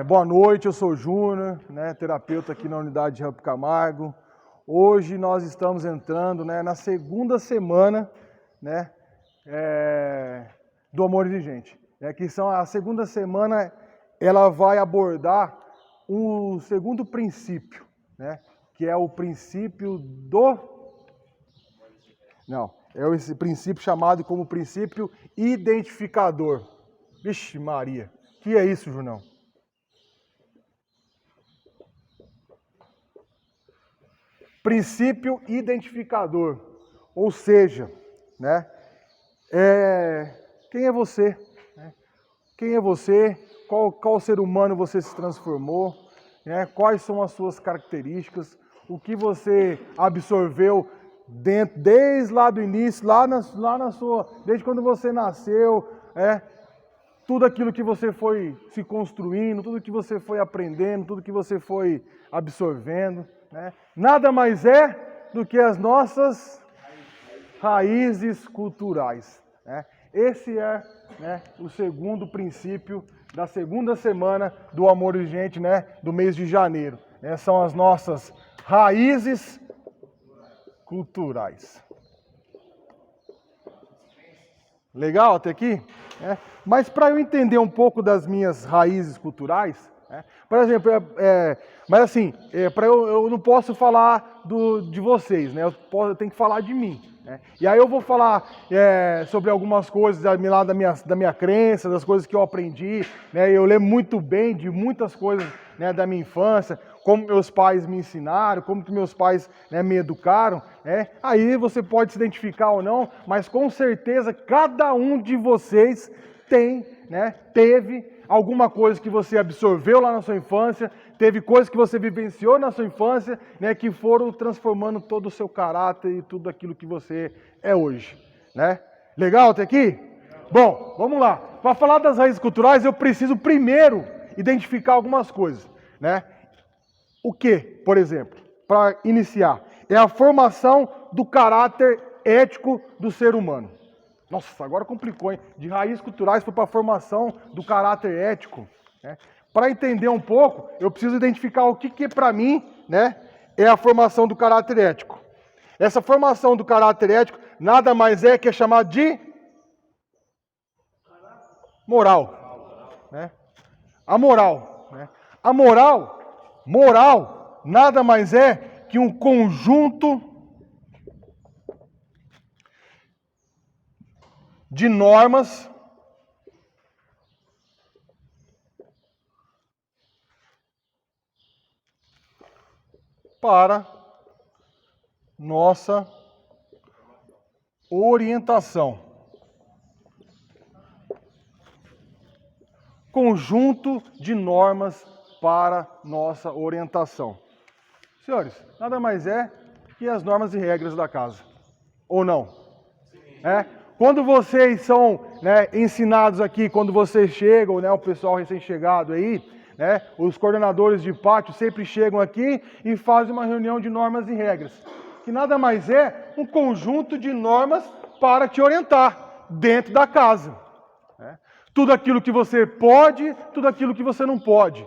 Boa noite, eu sou o Júnior, terapeuta aqui na unidade de Rampo Camargo. Hoje nós estamos entrando na segunda semana do Amor Exigente. A segunda semana ela vai abordar o segundo princípio, que é o princípio é esse princípio chamado como princípio identificador. Vixe Maria, que é isso, Junão? Princípio identificador, ou seja, quem é você? Quem é você? Qual ser humano você se transformou? Quais são as suas características? O que você absorveu desde lá do início, desde quando você nasceu, tudo aquilo que você foi se construindo, tudo que você foi aprendendo, tudo que você foi absorvendo, nada mais é do que as nossas raízes culturais. Esse é o segundo princípio da segunda semana do Amor Exigente, do mês de janeiro. São as nossas raízes culturais. Legal até aqui? Mas para eu entender um pouco das minhas raízes culturais, por exemplo, eu não posso falar de vocês, eu tenho que falar de mim. E aí eu vou falar sobre algumas coisas da minha crença, das coisas que eu aprendi. Eu lembro muito bem de muitas coisas da minha infância, como meus pais me ensinaram, como que meus pais me educaram. Aí você pode se identificar ou não, mas com certeza cada um de vocês teve alguma coisa que você absorveu lá na sua infância, teve coisas que você vivenciou na sua infância, que foram transformando todo o seu caráter e tudo aquilo que você é hoje. Legal até aqui? Bom, vamos lá. Para falar das raízes culturais, eu preciso primeiro identificar algumas coisas. O que, por exemplo, para iniciar, é a formação do caráter ético do ser humano. Nossa, agora complicou, hein? De raízes culturais foi para a formação do caráter ético. Para entender um pouco, eu preciso identificar o que para mim é a formação do caráter ético. Essa formação do caráter ético nada mais é que é chamado de moral. A moral. A moral nada mais é que um conjunto de normas para nossa orientação. Conjunto de normas para nossa orientação. Senhores, nada mais é que as normas e regras da casa. Ou não? Quando vocês são ensinados aqui, quando vocês chegam, o pessoal recém-chegado aí, os coordenadores de pátio sempre chegam aqui e fazem uma reunião de normas e regras. Que nada mais é um conjunto de normas para te orientar dentro da casa. Tudo aquilo que você pode, tudo aquilo que você não pode.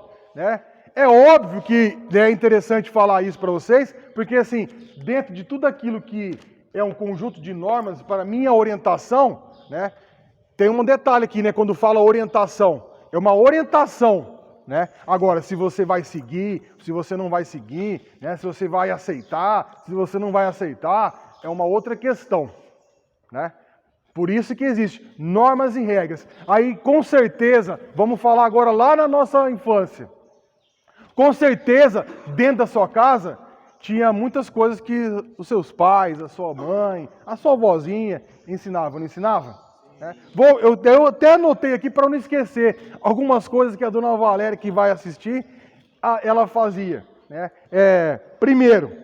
É óbvio que é interessante falar isso para vocês, porque assim, dentro de tudo aquilo que é um conjunto de normas para minha orientação, tem um detalhe aqui, quando fala orientação, é uma orientação. Agora, se você vai seguir, se você não vai seguir, se você vai aceitar, se você não vai aceitar, é uma outra questão. Por isso que existem normas e regras. Aí, com certeza, vamos falar agora lá na nossa infância. Com certeza, dentro da sua casa, tinha muitas coisas que os seus pais, a sua mãe, a sua avózinha ensinavam, não ensinavam? Eu até anotei aqui para não esquecer algumas coisas que a dona Valéria, que vai assistir, ela fazia. Primeiro,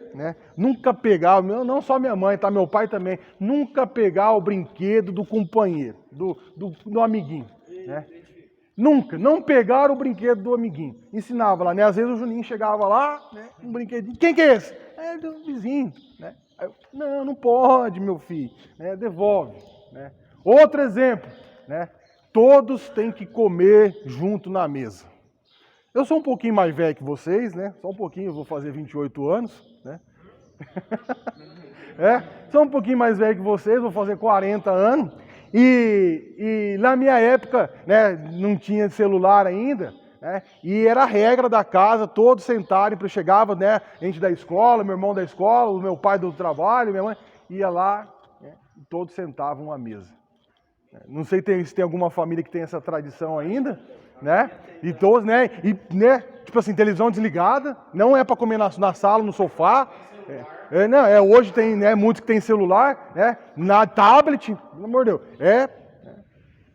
nunca pegar, não só minha mãe, tá, meu pai também, nunca pegar o brinquedo do companheiro, do amiguinho. Nunca, não pegar o brinquedo do amiguinho. Ensinava lá, às vezes o Juninho chegava lá, um brinquedinho. Quem que é esse? É do vizinho. Aí eu, não pode, meu filho. Devolve. Outro exemplo, todos têm que comer junto na mesa. Eu sou um pouquinho mais velho que vocês, né? Só um pouquinho, eu vou fazer 28 anos, né? Sou um pouquinho mais velho que vocês, vou fazer 40 anos. E na minha época, né, não tinha celular ainda, né? E era a regra da casa, todos sentarem, para chegava, né, a gente da escola, meu irmão da escola, o meu pai do trabalho, minha mãe, ia lá, né, e todos sentavam à mesa. Não sei se tem alguma família que tem essa tradição ainda, né? E todos, né? E, né? Tipo assim, televisão desligada, não é para comer na sala, no sofá. Não, hoje tem, né, muitos que tem celular, né? Na tablet, pelo amor de Deus.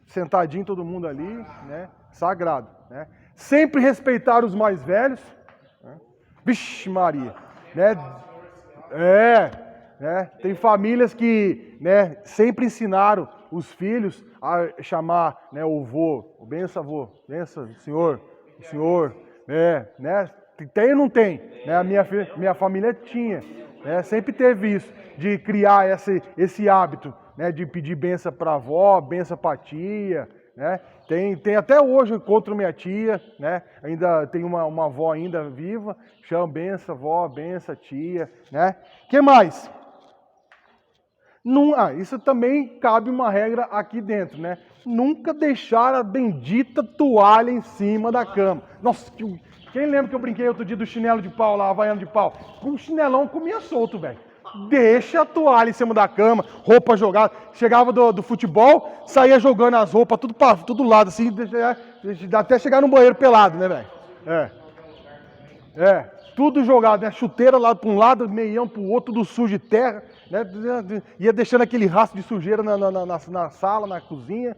Sentadinho todo mundo ali, né? Sagrado, né? Sempre respeitar os mais velhos. Né? Vixe Maria, né? Tem famílias que, né, sempre ensinaram os filhos a chamar, né, o vô, o benção avô, benção senhor, o senhor, né? Tem ou não tem? Né, a minha família tinha, né, sempre teve isso, de criar esse hábito, né, de pedir benção para a avó, benção para a tia, né? Tem até hoje, eu encontro minha tia, né? Ainda tem uma avó ainda viva, chama benção, avó, benção, tia, né? Que mais? Isso também cabe uma regra aqui dentro, né? Nunca deixar a bendita toalha em cima da cama. Nossa, quem lembra que eu brinquei outro dia do chinelo de pau lá, havaiano de pau? O chinelão comia solto, velho. Deixa a toalha em cima da cama, roupa jogada. Chegava do futebol, saía jogando as roupas, tudo para todo lado, assim, até chegar no banheiro pelado, né, velho? Tudo jogado, né? Chuteira lá para um lado, meião para o outro, tudo sujo de terra, né? Ia deixando aquele rastro de sujeira na sala, na cozinha,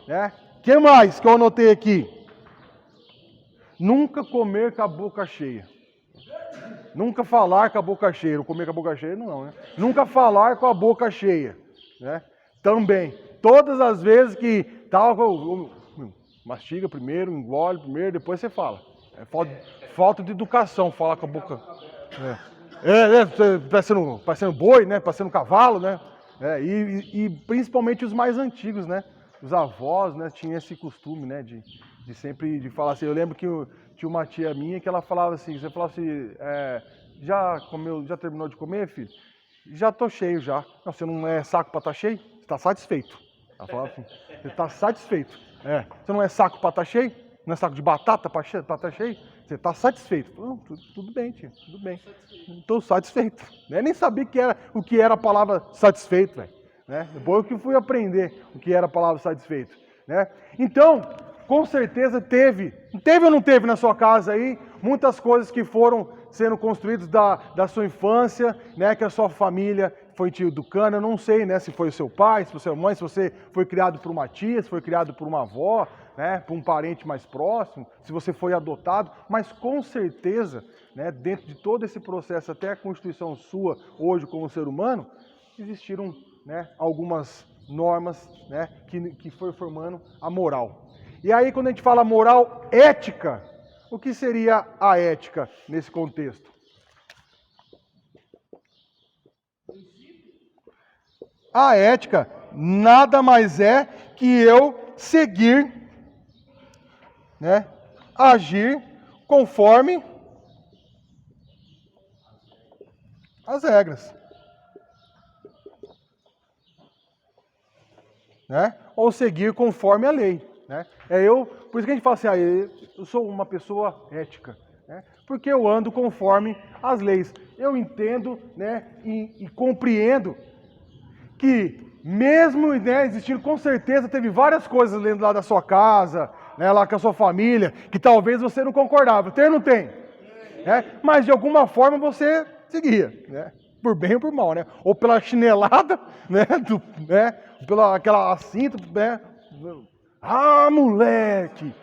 né? Que mais que eu anotei aqui? Nunca comer com a boca cheia. Nunca falar com a boca cheia. Não comer com a boca cheia, não, né? Nunca falar com a boca cheia, né? Também. Todas as vezes que mastiga primeiro, engole primeiro, depois você fala. Falta de educação falar com a boca. Parecendo boi, né? Parecendo cavalo, né? E principalmente os mais antigos, né? Os avós, né? Tinham esse costume, né? De sempre de falar assim. Eu lembro que tinha uma tia minha que ela falava assim, você falava assim, já comeu, já terminou de comer, filho? Já tô cheio já. Não, você não é saco para estar cheio? Você está satisfeito. Ela falava assim, você está satisfeito. Você não é saco para estar cheio? Não é saco de batata para estar cheio? Você está satisfeito. Tudo bem, tia, tudo bem. Estou satisfeito. Nem sabia o que era a palavra satisfeito, velho. Depois que fui aprender o que era a palavra satisfeito. Né? Então, com certeza teve ou não teve na sua casa aí, muitas coisas que foram sendo construídas da sua infância, né, que a sua família foi te educando, eu não sei, né, se foi o seu pai, se foi a sua mãe, se você foi criado por uma tia, se foi criado por uma avó, né, por um parente mais próximo, se você foi adotado, mas com certeza, né, dentro de todo esse processo, até a constituição sua, hoje como ser humano, existiram, né, algumas normas, né, que foi formando a moral. E aí, quando a gente fala moral ética, o que seria a ética nesse contexto? A ética nada mais é que eu seguir, né, agir conforme as regras. Né? Ou seguir conforme a lei. Né? Por isso que a gente fala assim, eu sou uma pessoa ética, né? Porque eu ando conforme as leis. Eu entendo, né, e compreendo que mesmo, né, existindo, com certeza teve várias coisas dentro lá da sua casa, né, lá com a sua família, que talvez você não concordava. Tem ou não tem? Mas de alguma forma você seguia, né? Por bem ou por mal, né? Ou pela chinelada, né? Pela aquela cinta, né? Ah, moleque!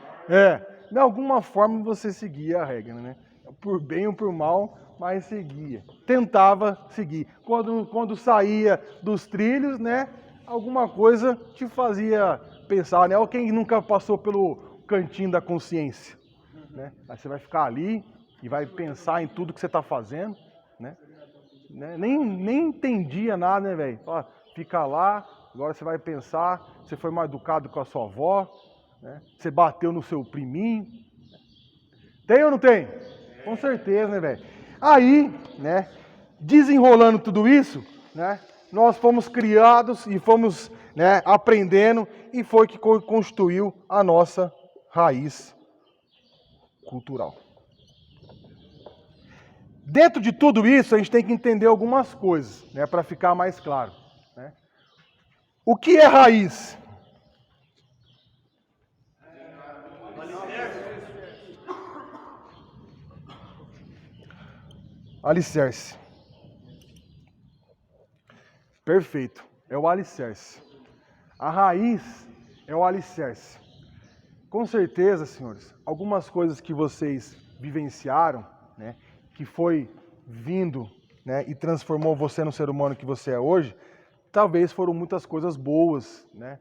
De alguma forma você seguia a regra, né? Por bem ou por mal, mas seguia. Tentava seguir. Quando saía dos trilhos, né? Alguma coisa te fazia pensar, né? Ou quem nunca passou pelo cantinho da consciência, né? Aí você vai ficar ali e vai pensar em tudo que você está fazendo, né? Nem entendia nada, né, velho? Fica lá, agora você vai pensar, você foi mal educado com a sua avó, né? Você bateu no seu priminho. Tem ou não tem? Com certeza, né, velho? Aí, né, desenrolando tudo isso, né, nós fomos criados e fomos, né, aprendendo, e foi que constituiu a nossa raiz cultural. Dentro de tudo isso, a gente tem que entender algumas coisas, né, para ficar mais claro, né? O que é raiz? Alicerce. Perfeito. É o alicerce. A raiz é o alicerce. Com certeza, senhores, algumas coisas que vocês vivenciaram, né, que foi vindo, né, e transformou você no ser humano que você é hoje, talvez foram muitas coisas boas, né?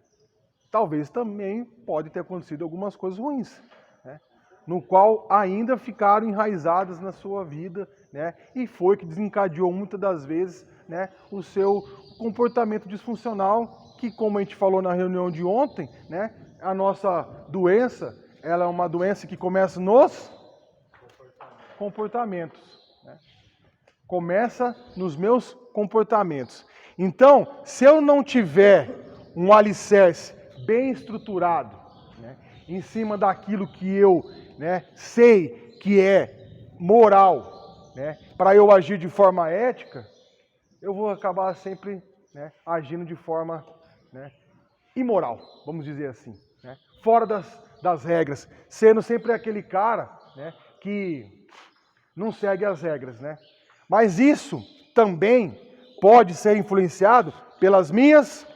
Talvez também pode ter acontecido algumas coisas ruins, né, no qual ainda ficaram enraizadas na sua vida, né, e foi que desencadeou muitas das vezes, né, o seu comportamento disfuncional, que, como a gente falou na reunião de ontem, né, a nossa doença, ela é uma doença que começa nos comportamentos, né? Começa nos meus comportamentos. Então, se eu não tiver um alicerce bem estruturado, né, em cima daquilo que eu, né, sei que é moral, né, para eu agir de forma ética, eu vou acabar sempre, né, agindo de forma, né, imoral, vamos dizer assim, né, fora das regras, sendo sempre aquele cara, né, que não segue as regras, né? Mas isso também pode ser influenciado pelas minhas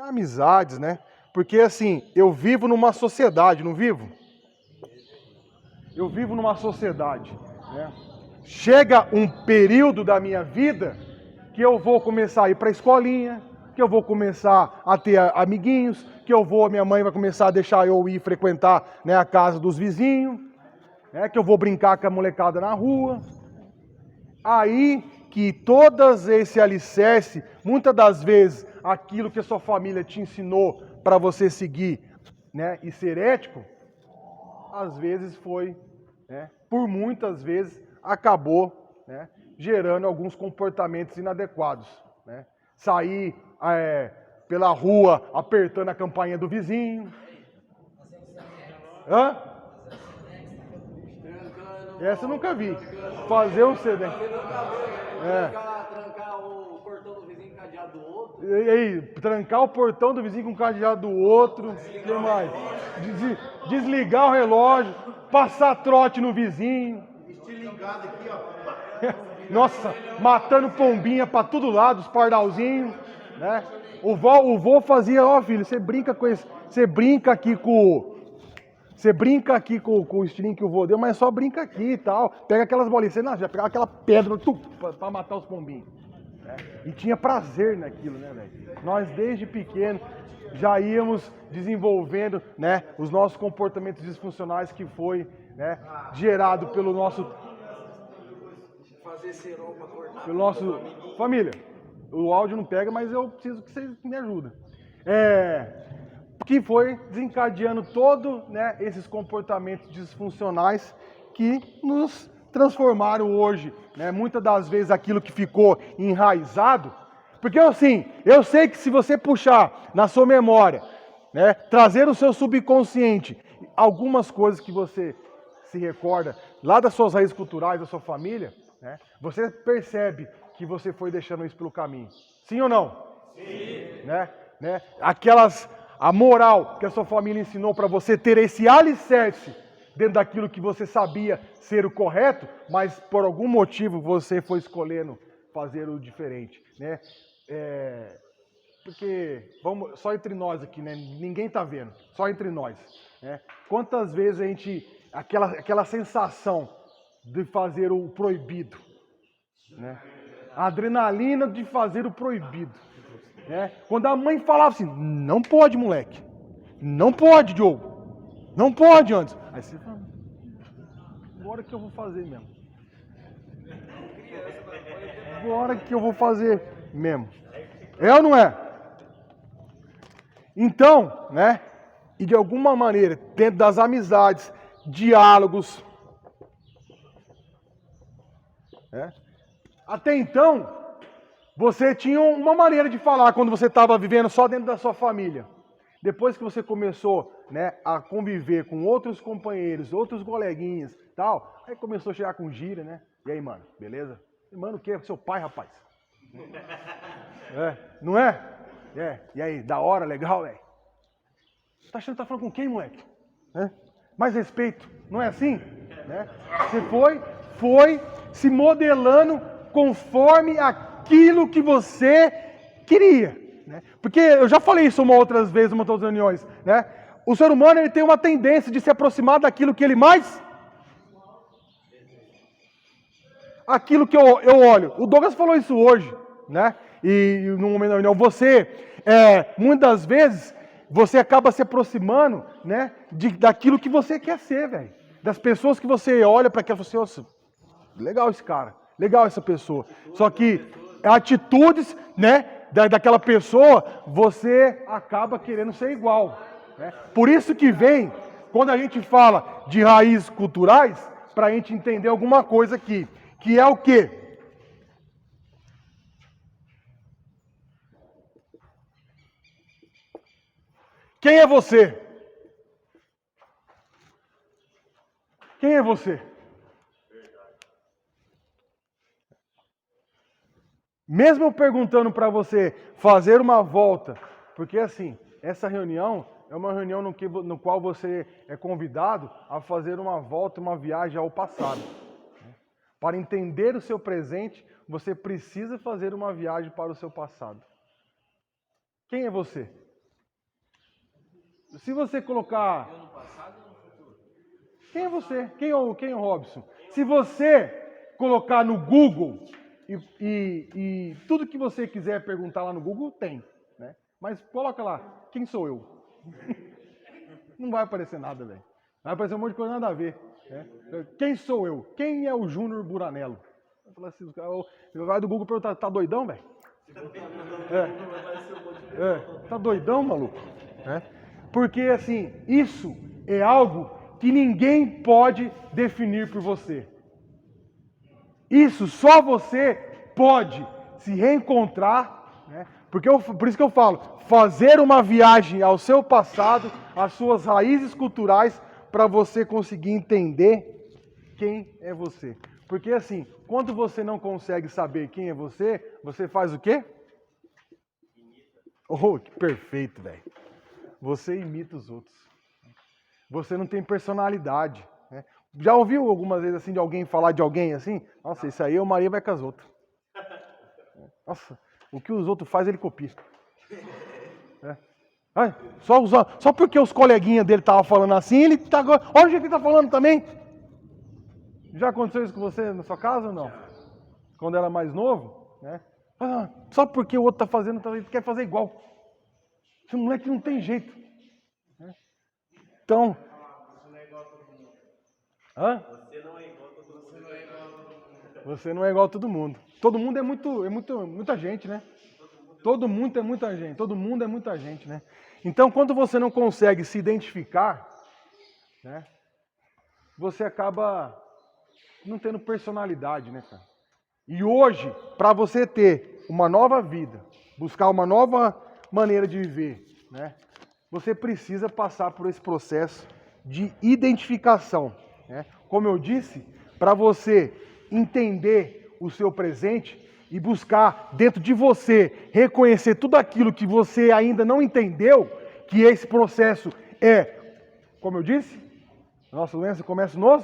amizades, né? Porque assim, eu vivo numa sociedade, não vivo? Eu vivo numa sociedade, né? Chega um período da minha vida que eu vou começar a ir para a escolinha, que eu vou começar a ter amiguinhos, que minha mãe vai começar a deixar eu ir frequentar, né, a casa dos vizinhos, né, que eu vou brincar com a molecada na rua. Aí que todas esse alicerce, muitas das vezes, aquilo que a sua família te ensinou para você seguir, né, e ser ético, às vezes foi, né, por muitas vezes, acabou, né, gerando alguns comportamentos inadequados, né? Sair pela rua apertando a campainha do vizinho. Hã? Essa eu nunca vi. Fazer um CD. Trancar o portão do vizinho com o cadeado do outro. E aí, trancar o portão do vizinho com o cadeado do outro. O que mais? Desligar o relógio. Passar trote no vizinho. Estilingado aqui, ó. Nossa, matando pombinha pra todo lado, os pardalzinhos, né? O vô fazia, ó, filho, você brinca com esse, você brinca aqui com o estilingue que o vô deu, mas só brinca aqui e tal. Pega aquelas bolinhas, você não, já pegava aquela pedra pra matar os pombinhos. Né? E tinha prazer naquilo, né, velho? Nós desde pequeno já íamos desenvolvendo, né, os nossos comportamentos disfuncionais que foi, né, gerado pelo nosso família. O áudio não pega, mas eu preciso que vocês me ajudem. Que foi desencadeando todo, né, esses comportamentos disfuncionais que nos transformaram hoje, né, muitas das vezes aquilo que ficou enraizado, porque assim, eu sei que se você puxar na sua memória, né, trazer o seu subconsciente, algumas coisas que você se recorda lá das suas raízes culturais, da sua família, né, você percebe que você foi deixando isso pelo caminho. Sim ou não? Sim. Né? A moral que a sua família ensinou para você ter esse alicerce dentro daquilo que você sabia ser o correto, mas por algum motivo você foi escolhendo fazer o diferente, né? Porque, só entre nós aqui, né? Ninguém tá vendo, só entre nós, né? Quantas vezes a gente, aquela sensação de fazer o proibido, né? A adrenalina de fazer o proibido. Né? Quando a mãe falava assim, não pode, moleque. Não pode, Diogo. Não pode antes. Aí você fala, agora que eu vou fazer mesmo. Agora que eu vou fazer mesmo. É ou não é? Então, né? E de alguma maneira, dentro das amizades, diálogos, né? Até então, você tinha uma maneira de falar quando você estava vivendo só dentro da sua família. Depois que você começou, né, a conviver com outros companheiros, outros coleguinhas, tal, aí começou a chegar com gíria, né? E aí, mano, beleza? Mano, o quê? Seu pai, rapaz. Não é? E aí, da hora, legal, velho? Tá achando que tá falando com quem, moleque? Mais respeito, não é assim? Né? Você foi se modelando conforme aquilo que você queria. Né? Porque eu já falei isso outras vezes, em outras reuniões. Né? O ser humano ele tem uma tendência de se aproximar daquilo que ele mais... Aquilo que eu olho. O Douglas falou isso hoje. Né? E no momento da reunião, muitas vezes, você acaba se aproximando, né, daquilo que você quer ser, velho. Das pessoas que você olha para aquela e fala assim, legal esse cara, legal essa pessoa. Só que atitudes, né, daquela pessoa, você acaba querendo ser igual. Né? Por isso que vem, quando a gente fala de raízes culturais, para a gente entender alguma coisa aqui, que é o quê? Quem é você? Quem é você? Mesmo eu perguntando para você fazer uma volta, porque assim, essa reunião é uma reunião no qual você é convidado a fazer uma volta, uma viagem ao passado. Para entender o seu presente, você precisa fazer uma viagem para o seu passado. Quem é você? Se você colocar... Eu no passado ou no futuro? Quem é você? Quem é o Robson? Se você colocar no Google e tudo que você quiser perguntar lá no Google, tem. Né? Mas coloca lá, quem sou eu? Não vai aparecer nada, velho. Vai aparecer um monte de coisa nada a ver. Né? Quem sou eu? Quem é o Júnior Buranello? Assim, vai do Google perguntar, tá doidão, velho? Tá doidão, maluco? Porque, assim, isso é algo que ninguém pode definir por você. Isso só você pode se reencontrar, né? Por isso que eu falo, fazer uma viagem ao seu passado, às suas raízes culturais, para você conseguir entender quem é você. Porque, assim, quando você não consegue saber quem é você, você faz o quê? Oh, que perfeito, velho. Você imita os outros. Você não tem personalidade. Né? Já ouviu algumas vezes assim de alguém falar de alguém assim? Nossa, isso aí é o Maria vai com as outras. Nossa, o que os outros fazem ele copia. Só porque os coleguinhas dele estavam falando assim, ele tá. Olha o jeito que ele está falando também. Já aconteceu isso com você na sua casa ou não? Quando era mais novo, né? Só porque o outro está fazendo, ele quer fazer igual. Esse moleque não tem jeito. Então. Você não é igual a todo mundo. Todo mundo é muita gente, né? Todo mundo é muita gente. Todo mundo é muita gente, né? Então, quando você não consegue se identificar, né? Você acaba não tendo personalidade, né, cara? E hoje, para você ter uma nova vida, buscar uma nova maneira de viver, né? Você precisa passar por esse processo de identificação. Né? Como eu disse, para você entender o seu presente e buscar dentro de você reconhecer tudo aquilo que você ainda não entendeu, que esse processo é, como eu disse, nossa doença começa nos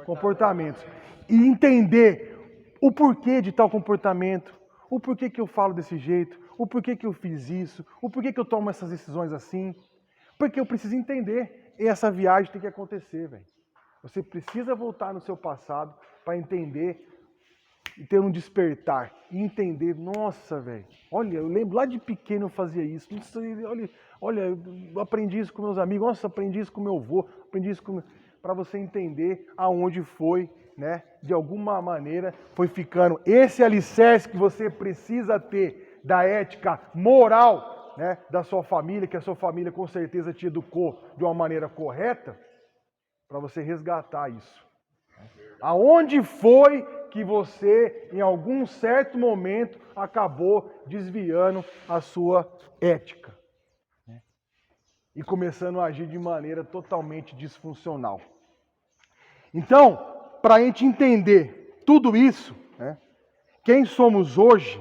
comportamentos. E entender o porquê de tal comportamento, o porquê que eu falo desse jeito, o porquê que eu fiz isso, o porquê que eu tomo essas decisões assim. Porque eu preciso entender. E essa viagem tem que acontecer, velho. Você precisa voltar no seu passado para entender e ter um despertar. E entender, nossa, velho, olha, eu lembro lá de pequeno eu fazia isso. Olha, eu aprendi isso com meus amigos, nossa, aprendi isso com meu avô, aprendi isso com... Para você entender aonde foi, né? De alguma maneira foi ficando esse alicerce que você precisa ter da ética moral né, da sua família, que a sua família com certeza te educou de uma maneira correta, para você resgatar isso. Aonde foi que você, em algum certo momento, acabou desviando a sua ética? E começando a agir de maneira totalmente disfuncional. Então, para a gente entender tudo isso, né, quem somos hoje,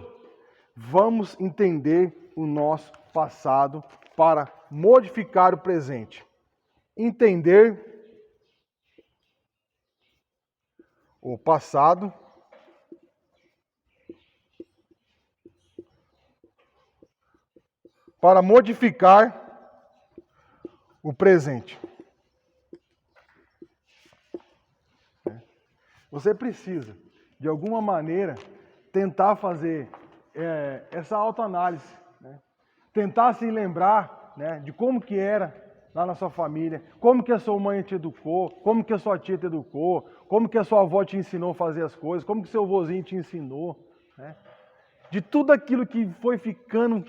vamos entender o nosso passado para modificar o presente. Entender o passado para modificar o presente. Você precisa, de alguma maneira, tentar fazer essa autoanálise, né? Tentar se lembrar, né, de como que era lá na sua família, como que a sua mãe te educou, como que a sua tia te educou, como que a sua avó te ensinou a fazer as coisas, como que seu vozinho te ensinou, né? De tudo aquilo que foi ficando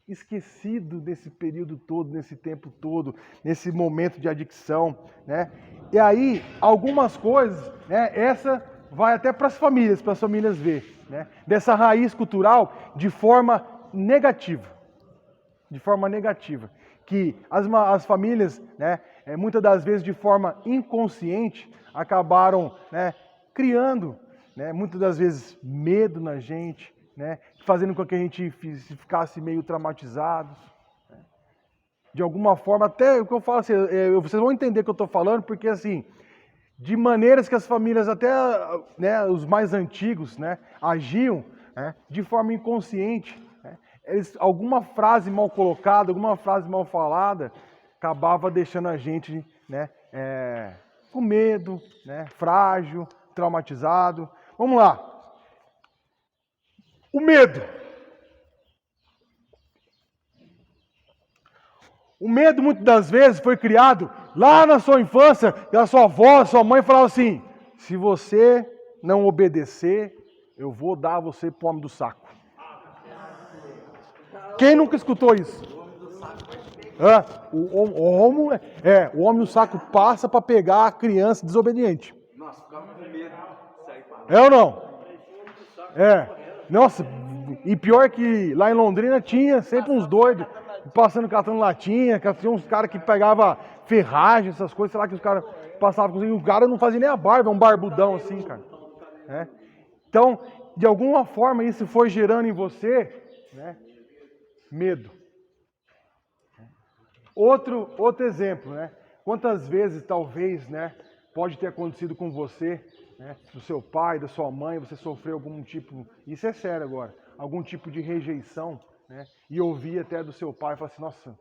esquecido nesse período todo, nesse tempo todo, nesse momento de adicção, né? E aí, algumas coisas, né, essa vai até para as famílias ver, né? Dessa raiz cultural de forma negativa. De forma negativa. Que as famílias, né, muitas das vezes de forma inconsciente, acabaram, né, criando, né, muitas das vezes medo na gente, né, fazendo com que a gente ficasse meio traumatizado. Né. De alguma forma, até o que eu falo assim, vocês vão entender o que eu estou falando, porque assim, de maneiras que as famílias, até, né, os mais antigos, né, agiam, né, de forma inconsciente. Né, alguma frase mal colocada, alguma frase mal falada, acabava deixando a gente, né, com medo, né, frágil, traumatizado. Vamos lá. O medo. O medo, muitas das vezes, foi criado lá na sua infância, e a sua avó, a sua mãe falava assim, se você não obedecer, eu vou dar você pro homem do saco. Quem nunca escutou isso? O homem do saco passa para pegar a criança desobediente. Nossa, ficava com medo de sair pra rua. É ou não? Nossa, e pior que lá em Londrina tinha sempre uns doidos passando catando latinha, tinha uns caras que pegavam ferragem, essas coisas, sei lá que os caras passavam com isso. O cara não fazia nem a barba, um barbudão assim, cara. Então, de alguma forma, isso foi gerando em você, né, medo. Outro exemplo, né? Quantas vezes, talvez, né, pode ter acontecido com você, né, do seu pai, da sua mãe, você sofreu algum tipo, isso é sério agora, algum tipo de rejeição, né, e ouvir até do seu pai, falar assim, nossa,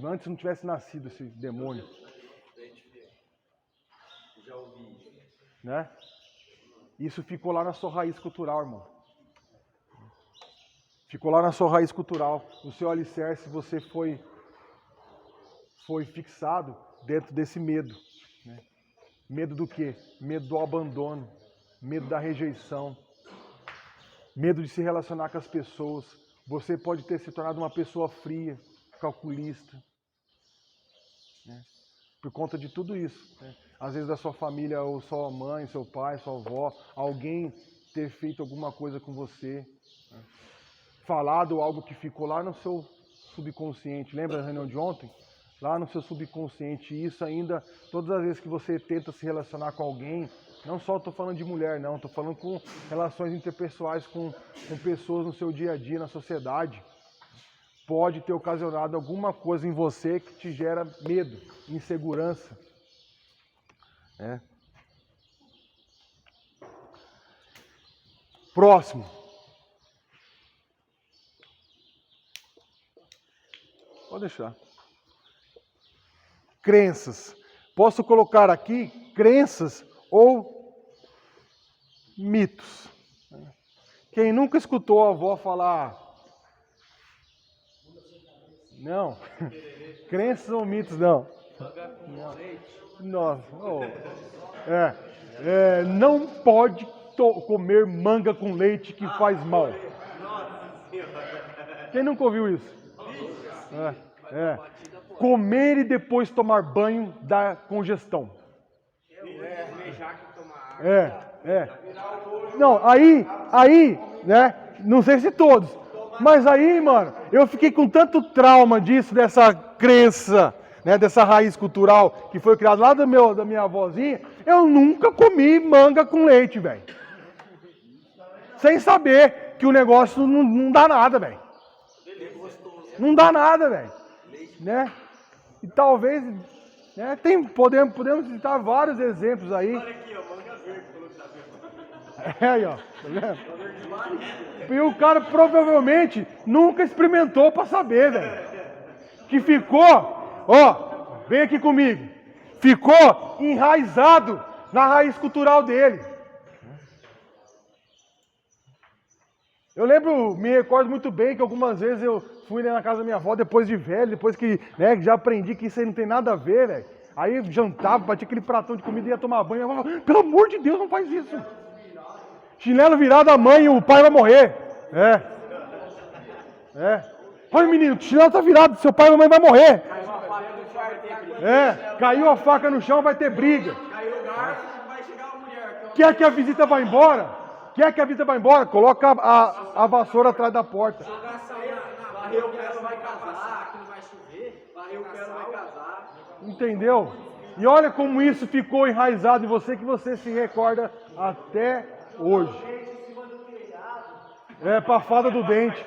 antes não tivesse nascido esse demônio. Já ouvi. Né? Isso ficou lá na sua raiz cultural, irmão. Ficou lá na sua raiz cultural, no seu alicerce, você foi fixado dentro desse medo. Né? Medo do quê? Medo do abandono, medo da rejeição, medo de se relacionar com as pessoas. Você pode ter se tornado uma pessoa fria, calculista, né? Por conta de tudo isso. Né? Às vezes da sua família, ou sua mãe, seu pai, sua avó, alguém ter feito alguma coisa com você, né? Falado algo que ficou lá no seu subconsciente. Lembra da reunião de ontem? Lá no seu subconsciente. E isso ainda, todas as vezes que você tenta se relacionar com alguém, não só estou falando de mulher, não, estou falando com relações interpessoais com pessoas no seu dia a dia, na sociedade, pode ter ocasionado alguma coisa em você que te gera medo, insegurança. Próximo. Pode deixar. Crenças. Posso colocar aqui crenças ou mitos. Quem nunca escutou a avó falar... Não. Crenças ou mitos, não. Nossa. Não pode comer manga com leite que faz mal. Quem nunca ouviu isso? Comer e depois tomar banho dá congestão. Não, aí, né? Não sei se todos, mas aí, mano, eu fiquei com tanto trauma disso, dessa crença, né? Dessa raiz cultural que foi criada lá da minha avózinha. Eu nunca comi manga com leite, velho. Sem saber que o negócio não dá nada, velho. Não dá nada, velho. Né? E talvez, né, podemos citar vários exemplos aí. Olha aqui, ó, manga verde, falou que tá vendo. Aí, ó, tá vendo? E o cara provavelmente nunca experimentou pra saber, velho. Que ficou, ó, vem aqui comigo. Ficou enraizado na raiz cultural dele. Eu me recordo muito bem que algumas vezes eu fui na casa da minha avó depois de velho, depois que, né, já aprendi que isso aí não tem nada a ver, velho. Aí jantava, batia aquele pratão de comida e ia tomar banho. Eu falava, pelo amor de Deus, não faz isso. Chinelo virado, a mãe e o pai vai morrer. Olha, menino, o chinelo tá virado, seu pai e a mãe vai morrer. Caiu a faca no chão, vai ter briga. Caiu o garfo, vai chegar uma mulher. Quer que a visita vá embora? Coloca a vassoura atrás da porta. Varreu o pé, não vai casar, que não vai chover. Varreu o pé, não vai casar. Entendeu? E olha como isso ficou enraizado em você, que você se recorda até hoje. Pra fada do dente.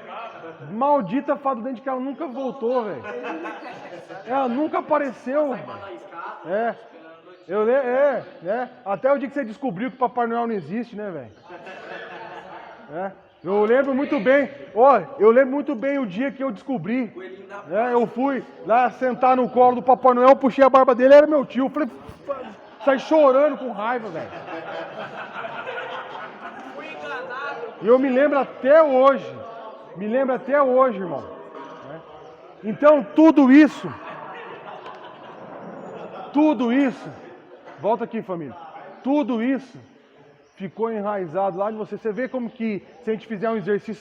Maldita fada do dente, que ela nunca voltou, velho. Ela nunca apareceu. Até o dia que você descobriu que o Papai Noel não existe, né, velho? Eu lembro muito bem, o dia que eu descobri. Eu fui lá sentar no colo do Papai Noel, puxei a barba dele, era meu tio. Falei, sai chorando com raiva, velho. E eu me lembro até hoje, irmão. Então tudo isso, volta aqui, família, tudo isso ficou enraizado lá de você. Você vê como que, se a gente fizer um exercício